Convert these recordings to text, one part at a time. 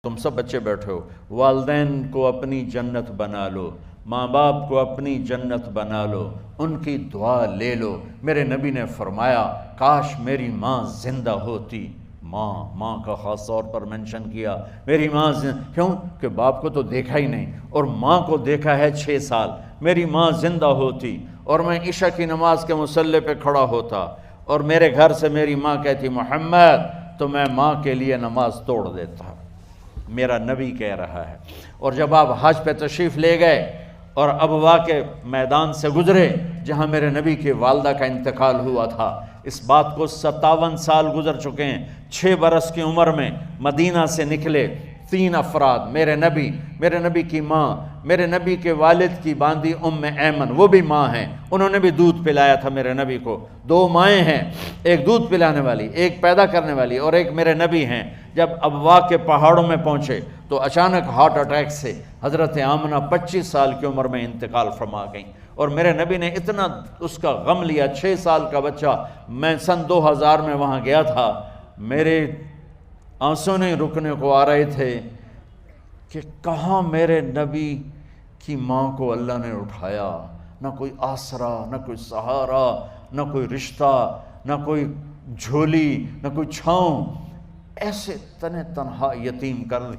تم سب بچے بیٹھے ہو، والدین کو اپنی جنت بنا لو، ماں باپ کو اپنی جنت بنا لو، ان کی دعا لے لو۔ میرے نبی نے فرمایا کاش میری ماں زندہ ہوتی۔ ماں کا خاص طور پر منشن کیا، میری ماں کیوں کہ باپ کو تو دیکھا ہی نہیں، اور ماں کو دیکھا ہے 6 سال۔ میری ماں زندہ ہوتی اور میں عشاء کی نماز کے مصلی پہ کھڑا ہوتا اور میرے گھر سے میری ماں کہتی محمد، تو میں ماں کے لیے نماز توڑ دیتا۔ میرا نبی کہہ رہا ہے۔ اور جب آپ حج پہ تشریف لے گئے اور ابوا کے میدان سے گزرے جہاں میرے نبی کی والدہ کا انتقال ہوا تھا، اس بات کو 57 سال گزر چکے ہیں۔ 6 برس کی عمر میں مدینہ سے نکلے 3 افراد، میرے نبی کی ماں، میرے نبی کے والد کی باندی ام ایمن، وہ بھی ماں ہیں، انہوں نے بھی دودھ پلایا تھا میرے نبی کو۔ 2 مائیں ہیں، ایک دودھ پلانے والی، ایک پیدا کرنے والی، اور ایک میرے نبی ہیں۔ جب ابوا کے پہاڑوں میں پہنچے تو اچانک ہارٹ اٹیک سے حضرت آمنہ 25 سال کی عمر میں انتقال فرما گئیں، اور میرے نبی نے اتنا اس کا غم لیا۔ 6 سال کا بچہ، میں سن 2000 میں وہاں گیا تھا، میرے آنسوں نہیں رکنے کو آ رہے تھے کہ کہاں میرے نبی کی ماں کو اللہ نے اٹھایا، نہ کوئی آسرا، نہ کوئی سہارا، نہ کوئی رشتہ، نہ کوئی جھولی، نہ کوئی چھاؤں، ایسے تنہا یتیم کر دی۔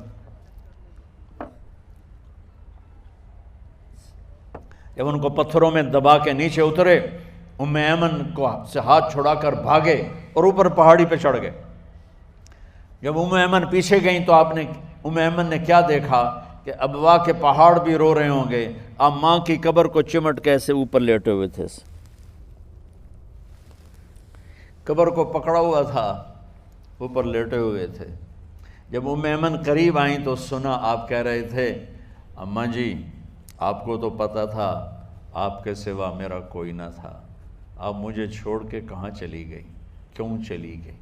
جب ان کو پتھروں میں دبا کے نیچے اترے، ام ایمن کو سے ہاتھ چھڑا کر بھاگے اور اوپر پہاڑی پہ چڑھ گئے۔ جب ام ایمن پیچھے گئیں تو ام ایمن نے کیا دیکھا کہ ابوا کے پہاڑ بھی رو رہے ہوں گے، آپ ماں کی قبر کو چمٹ کے ایسے اوپر لیٹے ہوئے تھے، قبر کو پکڑا ہوا تھا، اوپر لیٹے ہوئے تھے۔ جب ام ایمن قریب آئیں تو سنا آپ کہہ رہے تھے اماں جی، آپ کو تو پتہ تھا آپ کے سوا میرا کوئی نہ تھا، آپ مجھے چھوڑ کے کہاں چلی گئی، کیوں چلی گئی؟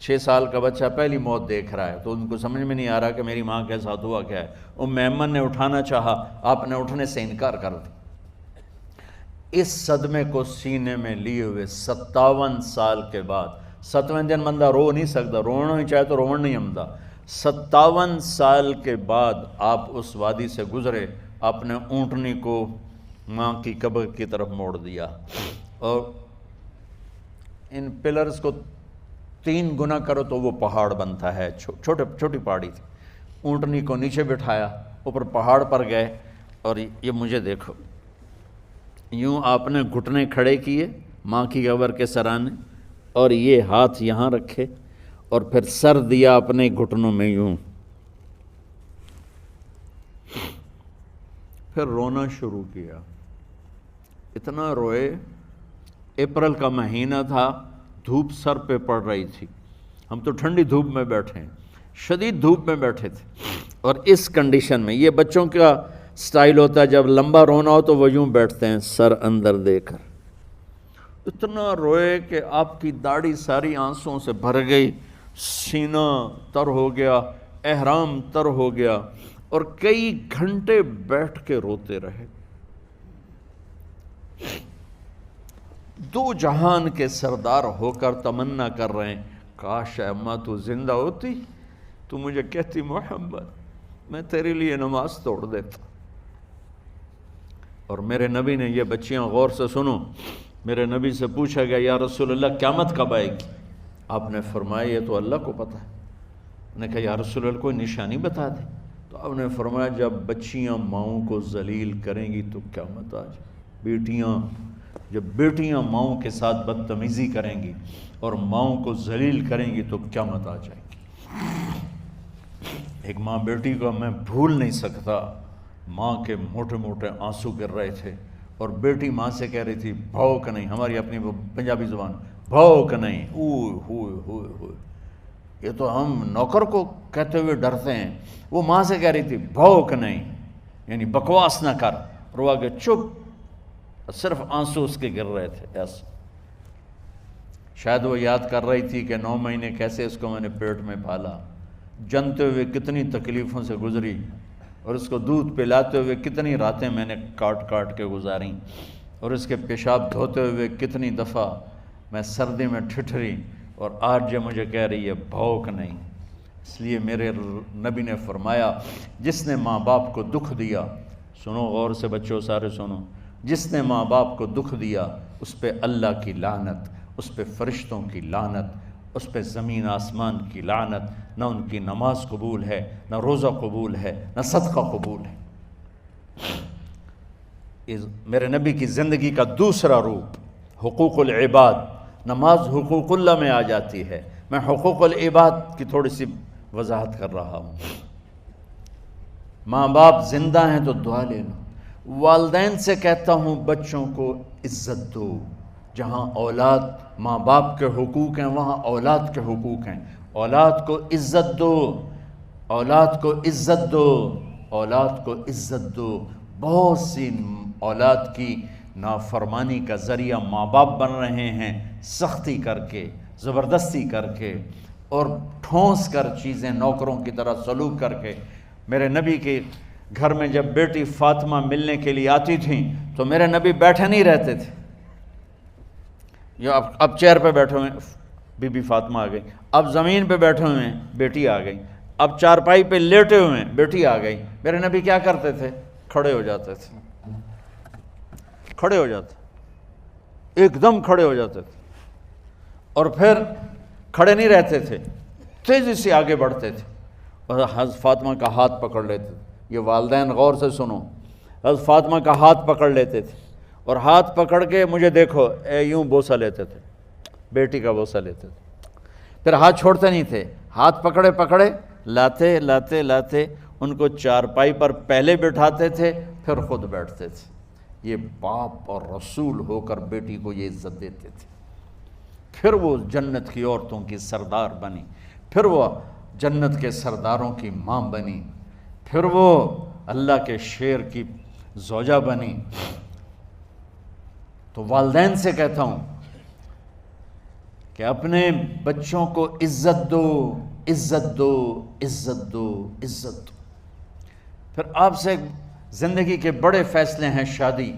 6 سال کا بچہ پہلی موت دیکھ رہا ہے تو ان کو سمجھ میں نہیں آ رہا کہ میری ماں کے ساتھ ہوا کیا ہے۔ ام ایمن نے اٹھانا چاہا، آپ نے اٹھنے سے انکار کر دی۔ اس صدمے کو سینے میں لیے ہوئے 57 سال کے بعد، 7ویں دن بندہ رو نہیں سکتا، رونا ہی چاہے تو رونا نہیں آمدا، 57 سال کے بعد آپ اس وادی سے گزرے، اپنے اونٹنی کو ماں کی قبر کی طرف موڑ دیا، اور ان پلرز کو 3 گنا کرو تو وہ پہاڑ بنتا ہے، چھوٹی پہاڑی تھی۔ اونٹنی کو نیچے بٹھایا، اوپر پہاڑ پر گئے، اور یہ مجھے دیکھو، یوں آپ نے گھٹنے کھڑے کیے ماں کی قبر کے سرانے، اور یہ ہاتھ یہاں رکھے، اور پھر سر دیا اپنے گھٹنوں میں یوں، پھر رونا شروع کیا۔ اتنا روئے، اپریل کا مہینہ تھا، دھوپ سر پہ پڑ رہی تھی، ہم تو ٹھنڈی دھوپ میں بیٹھے ہیں، شدید دھوپ میں بیٹھے تھے، اور اس کنڈیشن میں یہ بچوں کا سٹائل ہوتا ہے، جب لمبا رونا ہو تو وہ یوں بیٹھتے ہیں سر اندر دے کر۔ اتنا روئے کہ آپ کی داڑھی ساری آنسوں سے بھر گئی، سینہ تر ہو گیا، احرام تر ہو گیا، اور کئی گھنٹے بیٹھ کے روتے رہے۔ 2 جہان کے سردار ہو کر تمنا کر رہے ہیں کاش اماں تو زندہ ہوتی، تو مجھے کہتی محمد میں تیرے لیے نماز توڑ دیتا۔ اور میرے نبی نے، یہ بچیاں غور سے سنو، میرے نبی سے پوچھا گیا یا رسول اللہ قیامت کب آئے گی؟ آپ نے فرمایا یہ تو اللہ کو پتہ ہے۔ نے کہا یا رسول اللہ کوئی نشانی بتا دیں؟ تو آپ نے فرمایا جب بچیاں ماؤں کو ذلیل کریں گی تو قیامت آ جائے۔ جب بیٹیاں ماؤں کے ساتھ بدتمیزی کریں گی اور ماؤں کو ذلیل کریں گی تو قیامت آ جائے گی۔ ایک ماں بیٹی کو میں بھول نہیں سکتا، ماں کے موٹے موٹے آنسو گر رہے تھے، اور بیٹی ماں سے کہہ رہی تھی بھوک نہیں، ہماری اپنی پنجابی زبان، بھوک نہیں، اوئے ہوئے ہوئے ہوئے، یہ تو ہم نوکر کو کہتے ہوئے ڈرتے ہیں، وہ ماں سے کہہ رہی تھی بھوک نہیں، یعنی بکواس نہ کر، روا کے چپ، صرف آنسو اس کے گر رہے تھے ایسا۔ شاید وہ یاد کر رہی تھی کہ 9 مہینے کیسے اس کو میں نے پیٹ میں پالا، جنتے ہوئے کتنی تکلیفوں سے گزری، اور اس کو دودھ پلاتے ہوئے کتنی راتیں میں نے کاٹ کاٹ کے گزاریں، اور اس کے پیشاب دھوتے ہوئے کتنی دفعہ میں سردی میں ٹھٹھری، اور آج جو مجھے کہہ رہی ہے بھوک نہیں۔ اس لیے میرے نبی نے فرمایا جس نے ماں باپ کو دکھ دیا، سنو غور سے بچوں سارے سنو، جس نے ماں باپ کو دکھ دیا اس پہ اللہ کی لعنت، اس پہ فرشتوں کی لعنت، اس پہ زمین آسمان کی لعنت، نہ ان کی نماز قبول ہے، نہ روزہ قبول ہے، نہ صدقہ قبول ہے۔ میرے نبی کی زندگی کا دوسرا روپ حقوق العباد، نماز حقوق اللہ میں آ جاتی ہے، میں حقوق العباد کی تھوڑی سی وضاحت کر رہا ہوں۔ ماں باپ زندہ ہیں تو دعا لے لو۔ والدین سے کہتا ہوں بچوں کو عزت دو، جہاں اولاد ماں باپ کے حقوق ہیں وہاں اولاد کے حقوق ہیں، اولاد کو عزت دو، اولاد کو عزت دو، اولاد کو عزت دو۔ بہت سی اولاد کی نافرمانی کا ذریعہ ماں باپ بن رہے ہیں، سختی کر کے، زبردستی کر کے اور ٹھونس کر چیزیں نوکروں کی طرح سلوک کر کے۔ میرے نبی کے گھر میں جب بیٹی فاطمہ ملنے کے لیے آتی تھیں تو میرے نبی بیٹھے نہیں رہتے تھے، یا اب چیئر پہ بیٹھے ہوئے بی بی فاطمہ آ گئی، اب زمین پہ بیٹھے ہوئے ہیں بیٹی آ گئی، اب چارپائی پہ لیٹے ہوئے ہیں بیٹی آ گئی۔ میرے نبی کیا کرتے تھے؟ کھڑے ہو جاتے تھے، کھڑے ہو جاتے، ایک دم کھڑے ہو جاتے تھے، اور پھر کھڑے نہیں رہتے تھے، تیزی سے آگے بڑھتے تھے اور حضرت فاطمہ کا ہاتھ پکڑ لیتے تھے۔ یہ والدین غور سے سنو، حضرت فاطمہ کا ہاتھ پکڑ لیتے تھے اور ہاتھ پکڑ کے مجھے دیکھو یوں بوسہ لیتے تھے، بیٹی کا بوسہ لیتے تھے، پھر ہاتھ چھوڑتے نہیں تھے، ہاتھ پکڑے پکڑے لاتے لاتے لاتے ان کو چارپائی پر پہلے بٹھاتے تھے پھر خود بیٹھتے تھے۔ یہ باپ اور رسول ہو کر بیٹی کو یہ عزت دیتے تھے۔ پھر وہ جنت کی عورتوں کی سردار بنی، پھر وہ جنت کے سرداروں کی ماں بنی، پھر وہ اللہ کے شیر کی زوجہ بنی۔ تو والدین سے کہتا ہوں کہ اپنے بچوں کو عزت دو، عزت دو، عزت دو، عزت دو۔ پھر آپ سے زندگی کے بڑے فیصلے ہیں شادی۔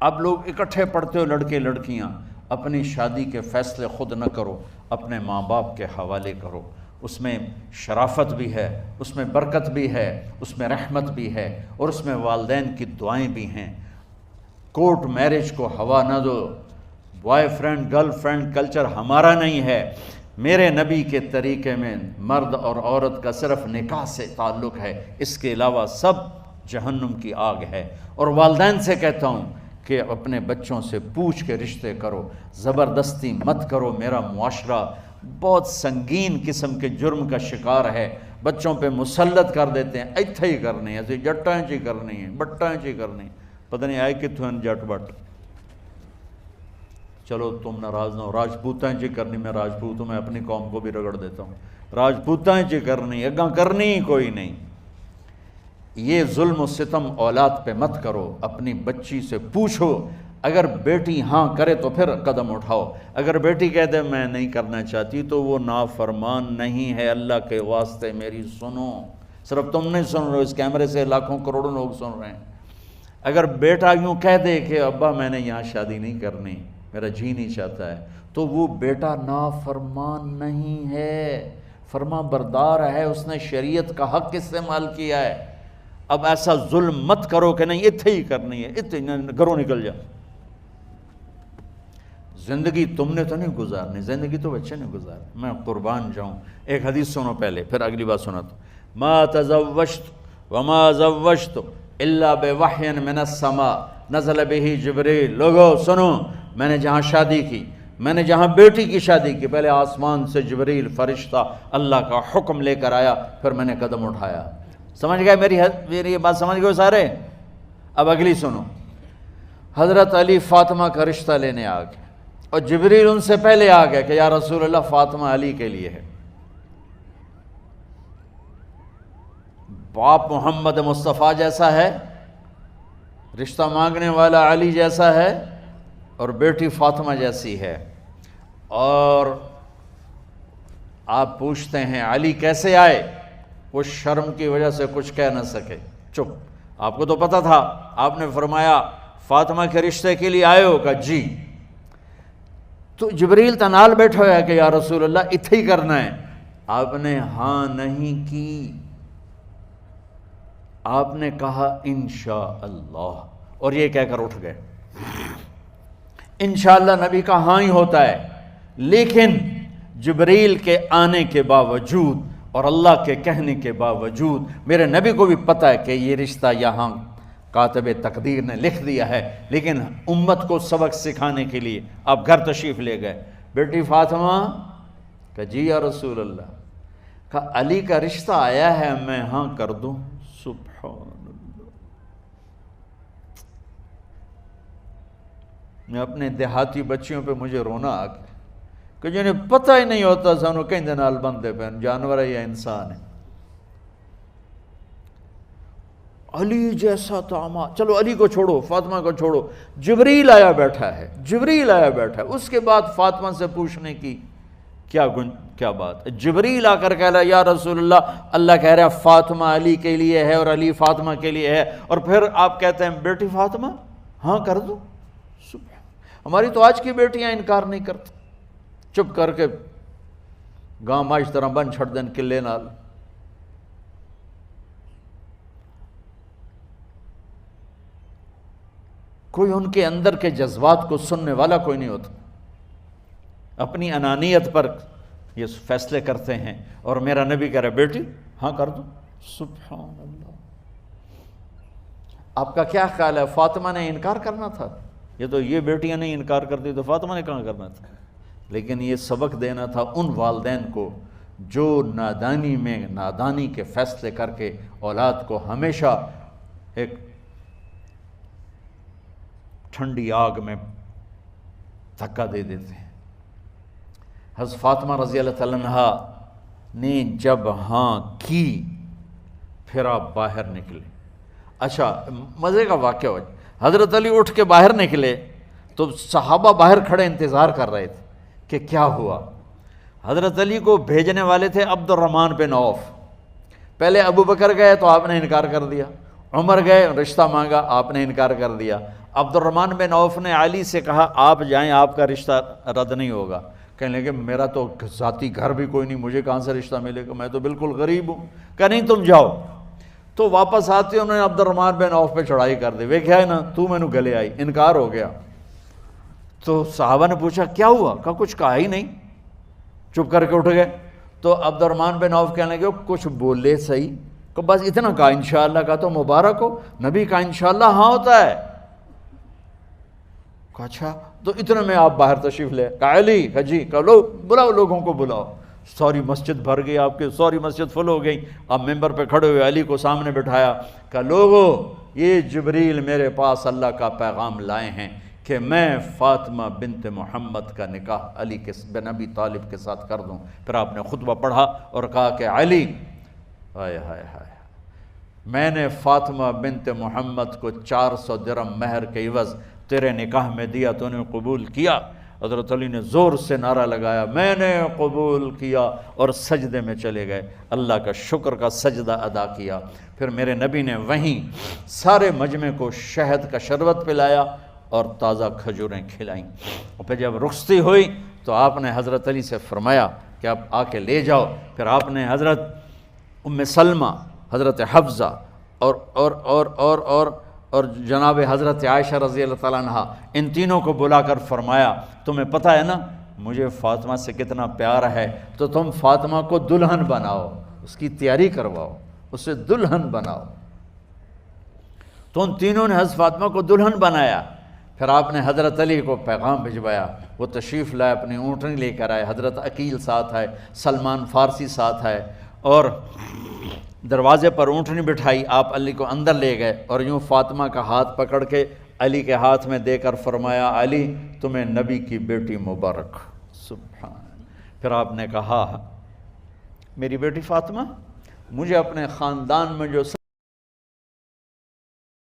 اب لوگ اکٹھے پڑھتے ہو لڑکے لڑکیاں، اپنی شادی کے فیصلے خود نہ کرو، اپنے ماں باپ کے حوالے کرو۔ اس میں شرافت بھی ہے، اس میں برکت بھی ہے، اس میں رحمت بھی ہے، اور اس میں والدین کی دعائیں بھی ہیں۔ کورٹ میرج کو ہوا نہ دو، boyfriend girlfriend culture ہمارا نہیں ہے۔ میرے نبی کے طریقے میں مرد اور عورت کا صرف نکاح سے تعلق ہے، اس کے علاوہ سب جہنم کی آگ ہے۔ اور والدین سے کہتا ہوں کہ اپنے بچوں سے پوچھ کے رشتے کرو، زبردستی مت کرو۔ میرا معاشرہ بہت سنگین قسم کے جرم کا شکار ہے، بچوں پہ مسلط کر دیتے ہیں، ایتھے ہی کرنی ہے، ایسے جٹائیں چی کرنی ہے، بٹائیں چی کرنی ہے، پتہ نہیں آئے کتوں ہیں جٹ بٹ۔ چلو تم ناراض نہ ہو، راجپوتائیں چی کرنی، میں راجپوت ہوں، میں اپنی قوم کو بھی رگڑ دیتا ہوں، راجپوتائیں چی کرنی، اگاں کرنی ہی کوئی نہیں۔ یہ ظلم و ستم اولاد پہ مت کرو، اپنی بچی سے پوچھو، اگر بیٹی ہاں کرے تو پھر قدم اٹھاؤ، اگر بیٹی کہہ دے میں نہیں کرنا چاہتی تو وہ نافرمان نہیں ہے۔ اللہ کے واسطے میری سنو، صرف تم نہیں سن رہے ہو، اس کیمرے سے لاکھوں کروڑوں لوگ سن رہے ہیں۔ اگر بیٹا یوں کہہ دے کہ ابا میں نے یہاں شادی نہیں کرنی، میرا جی نہیں چاہتا ہے، تو وہ بیٹا نافرمان نہیں ہے، فرما بردار ہے، اس نے شریعت کا حق استعمال کیا ہے۔ اب ایسا ظلم مت کرو کہ نہیں اتھے ہی کرنی ہے، اتھے گھروں نکل جا۔ زندگی تم نے تو نہیں گزارنی، زندگی تو بچے نے گزارنی، میں قربان جاؤں۔ ایک حدیث سنو پہلے، پھر اگلی بات سنا تو ما تزوجت وما زوجت الا بوحی من السماء نزل به جبریل۔ لوگو سنو، میں نے جہاں شادی کی، میں نے جہاں بیٹی کی شادی کی، پہلے آسمان سے جبریل فرشتہ اللہ کا حکم لے کر آیا، پھر میں نے قدم اٹھایا۔ سمجھ گئے میری یہ بات؟ سمجھ گئے سارے؟ اب اگلی سنو، حضرت علی فاطمہ کا رشتہ لینے آ گئے، اور جبریل ان سے پہلے آ گیا کہ یا رسول اللہ فاطمہ علی کے لیے ہے۔ باپ محمد مصطفیٰ جیسا ہے، رشتہ مانگنے والا علی جیسا ہے، اور بیٹی فاطمہ جیسی ہے۔ اور آپ پوچھتے ہیں علی کیسے آئے؟ وہ شرم کی وجہ سے کچھ کہہ نہ سکے، چپ۔ آپ کو تو پتہ تھا، آپ نے فرمایا فاطمہ کے رشتے کے لیے آئے ہو؟ کہا جی۔ تو جبریل تنال بیٹھا ہوا ہے کہ یا رسول اللہ اتھے ہی کرنا ہے، آپ نے ہاں نہیں کی، آپ نے کہا انشاءاللہ، اور یہ کہہ کر اٹھ گئے۔ انشاءاللہ نبی کا ہاں ہی ہوتا ہے، لیکن جبریل کے آنے کے باوجود اور اللہ کے کہنے کے باوجود میرے نبی کو بھی پتہ ہے کہ یہ رشتہ یہاں کاتب تقدیر نے لکھ دیا ہے، لیکن امت کو سبق سکھانے کے لیے آپ گھر تشریف لے گئے۔ بیٹی فاطمہ کہ جی یا رسول اللہ، کہا علی کا رشتہ آیا ہے، میں ہاں کر دوں؟ سبحان اللہ۔ میں اپنے دیہاتی بچیوں پہ مجھے رونا آ گیا کہ جنہیں پتہ ہی نہیں ہوتا سانو کہیں نال بندے پہ جانور ہے یا انسان ہے۔ علی جیسا داماد، چلو علی کو چھوڑو، فاطمہ کو چھوڑو، جبریل آیا بیٹھا ہے، جبریل آیا بیٹھا ہے۔ اس کے بعد فاطمہ سے پوچھنے کی کیا بات؟ جبریل آ کر کہہ رہا یا رسول اللہ، اللہ کہہ رہا ہے فاطمہ علی کے لیے ہے اور علی فاطمہ کے لیے ہے، اور پھر آپ کہتے ہیں بیٹی فاطمہ ہاں کر دو۔ ہماری تو آج کی بیٹیاں انکار نہیں کرتی، چپ کر کے گاں ماش طرح بن چھڑ دین کلے نال۔ کوئی ان کے اندر کے جذبات کو سننے والا کوئی نہیں ہوتا، اپنی انانیت پر یہ فیصلے کرتے ہیں، اور میرا نبی کہہ رہا بیٹی ہاں کر دو۔ سبحان اللہ۔ آپ کا کیا خیال ہے فاطمہ نے انکار کرنا تھا؟ یہ تو یہ بیٹیاں نہیں انکار کرتی تو فاطمہ نے کہاں کرنا تھا؟ لیکن یہ سبق دینا تھا ان والدین کو جو نادانی میں نادانی کے فیصلے کر کے اولاد کو ہمیشہ ایک ٹھنڈی آگ میں دھکا دے دیتے ہیں۔ حضرت فاطمہ رضی اللہ تعالیٰ عنہا نے جب ہاں کی پھر آپ باہر نکلے۔ اچھا مزے کا واقعہ ہو، حضرت علی اٹھ کے باہر نکلے تو صحابہ باہر کھڑے انتظار کر رہے تھے کہ کیا ہوا۔ حضرت علی کو بھیجنے والے تھے عبد الرحمن بن عوف، پہلے ابو بکر گئے تو آپ نے انکار کر دیا، عمر گئے رشتہ مانگا، آپ نے انکار کر دیا۔ عبد الرحمن بن عوف نے علی سے کہا آپ جائیں، آپ کا رشتہ رد نہیں ہوگا۔ کہنے لگے میرا تو ذاتی گھر بھی کوئی نہیں، مجھے کہاں سے رشتہ ملے گا، میں تو بالکل غریب ہوں۔ کہا نہیں تم جاؤ۔ تو واپس آتے انہوں نے عبد الرحمن بن عوف پہ چڑھائی کر دی، ویکھیا ہے نا تو مینوں گلے آئی، انکار ہو گیا۔ تو صحابہ نے پوچھا کیا ہوا؟ کہا کچھ کہا ہی نہیں، چپ کر کے اٹھ گئے۔ تو عبد الرحمن بن عوف کہنے لگے کچھ بولے صحیح، کہ بس اتنا کہا انشاءاللہ کا تو مبارک ہو، نبی کا انشاءاللہ ہاں ہوتا ہے۔ کہا اچھا، تو اتنے میں آپ باہر تشریف لے۔ کہا علی، کہا جی، کہا لو بلاؤ، لوگوں کو بلاؤ۔ ساری مسجد بھر گئی، آپ کے ساری مسجد فل ہو گئی۔ آپ ممبر پہ کھڑے ہوئے علی کو سامنے بٹھایا، کہا لوگو یہ جبریل میرے پاس اللہ کا پیغام لائے ہیں کہ میں فاطمہ بنت محمد کا نکاح علی کے بن ابی طالب کے ساتھ کر دوں۔ پھر آپ نے خطبہ پڑھا اور کہا کہ علی، ہائے ہائے ہائے، میں نے فاطمہ بنت محمد کو 400 درہم مہر کے عوض تیرے نکاح میں دیا، تو نے قبول کیا؟ حضرت علی نے زور سے نعرہ لگایا میں نے قبول کیا، اور سجدے میں چلے گئے، اللہ کا شکر کا سجدہ ادا کیا۔ پھر میرے نبی نے وہیں سارے مجمع کو شہد کا شربت پلایا اور تازہ کھجوریں کھلائیں، اور پھر جب رخصتی ہوئی تو آپ نے حضرت علی سے فرمایا کہ آپ آ کے لے جاؤ۔ پھر آپ نے حضرت ام سلمہ، حضرت حفصہ اور جناب حضرت عائشہ رضی اللہ تعالیٰ عنہ، ان تینوں کو بلا کر فرمایا تمہیں پتہ ہے نا مجھے فاطمہ سے کتنا پیار ہے، تو تم فاطمہ کو دلہن بناؤ، اس کی تیاری کرواؤ، اسے دلہن بناؤ۔ تو ان تینوں نے حضرت فاطمہ کو دلہن بنایا۔ پھر آپ نے حضرت علی کو پیغام بھجوایا، وہ تشریف لائے، اپنی اونٹنی لے کر آئے، حضرت عقیل ساتھ ہے، سلمان فارسی ساتھ ہے، اور دروازے پر اونٹنی بٹھائی، آپ علی کو اندر لے گئے اور یوں فاطمہ کا ہاتھ پکڑ کے علی کے ہاتھ میں دے کر فرمایا علی تمہیں نبی کی بیٹی مبارک۔ سبحان۔ پھر آپ نے کہا میری بیٹی فاطمہ، مجھے اپنے خاندان میں جو